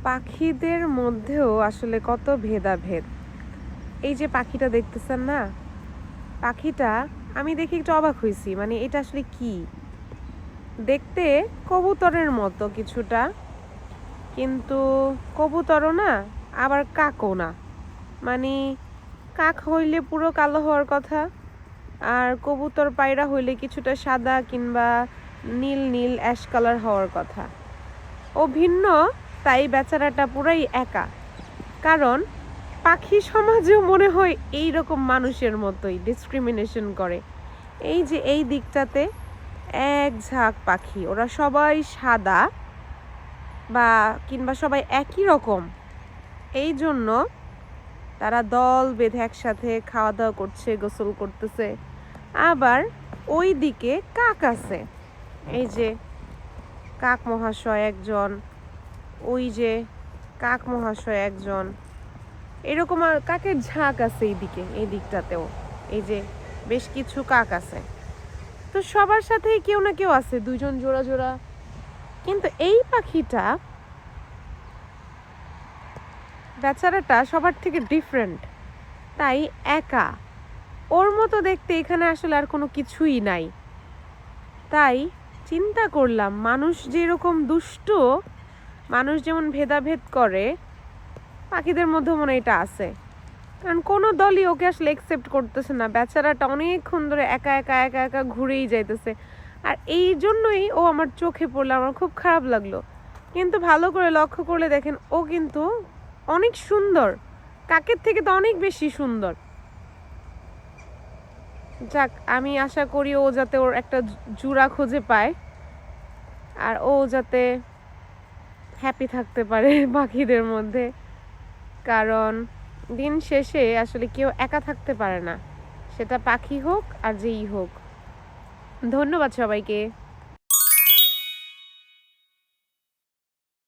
পাখিদের মধ্যেও আসলে কত ভেদাভেদ। এই যে পাখিটা দেখতেছেন না, পাখিটা আমি দেখে একটু অবাক হয়েছি। মানে এটা আসলে কি? দেখতে কবুতরের মতো কিছুটা, কিন্তু কবুতরও না আবার কাকও না। মানে কাক হইলে পুরো কালো হওয়ার কথা, আর কবুতর পায়রা হইলে কিছুটা সাদা কিংবা নীল নীল অ্যাশ কালার হওয়ার কথা। ও ভিন্ন, তাই বেচারাটা পুরাই একা। কারণ পাখি সমাজেও মনে হয় এই রকম মানুষের মতোই ডিসক্রিমিনেশন করে। এই যে এই দিকটাতে এক ঝাঁক পাখি, ওরা সবাই সাদা বা কিংবা সবাই একই রকম। এই জন্য তারা দল বেঁধে একসাথে খাওয়া দাওয়া করছে, গোসল করতেছে। আবার ওই দিকে কাক আছে, এই যে কাক মহাশয় একজন, ওই যে কাক মহাশয় একজন, এরকম আর কাকের ঝাঁক আছে এইদিকে, এই দিকটাতেও এই যে বেশ কিছু কাক আছে। তো সবার সাথেই কেউ না কেউ আছে, দুইজন জোড়া জোড়া। কিন্তু এই পাখিটা, বেচারাটা সবার থেকে ডিফারেন্ট, তাই একা। ওর মতো দেখতে এখানে আসলে আর কোনো কিছুই নাই। তাই চিন্তা করলাম, মানুষ যেরকম দুষ্ট, মানুষ যেমন ভেদাভেদ করে, পাখিদের মধ্যে মনে হয় এটা আছে। কারণ কোনো দলই ওকে আসলে একসেপ্ট করতেছে না। বেচারাটা অনেকক্ষণ ধরে একা একা একা একা ঘুরেই যাইতেছে। আর এই জন্যই ও আমার চোখে পড়লো, আমার খুব খারাপ লাগলো। কিন্তু ভালো করে লক্ষ্য করলে দেখেন, ও কিন্তু অনেক সুন্দর, কাকের থেকে তো অনেক বেশি সুন্দর। যাক, আমি আশা করি ও যাতে ওর একটা জোড়া খুঁজে পায়, আর ও যাতে হ্যাপি থাকতে পারে পাখিদের মধ্যে। কারণ দিন শেষে আসলে কেউ একা থাকতে পারে না, সেটা পাখি হোক আর যেই হোক। ধন্যবাদ সবাইকে।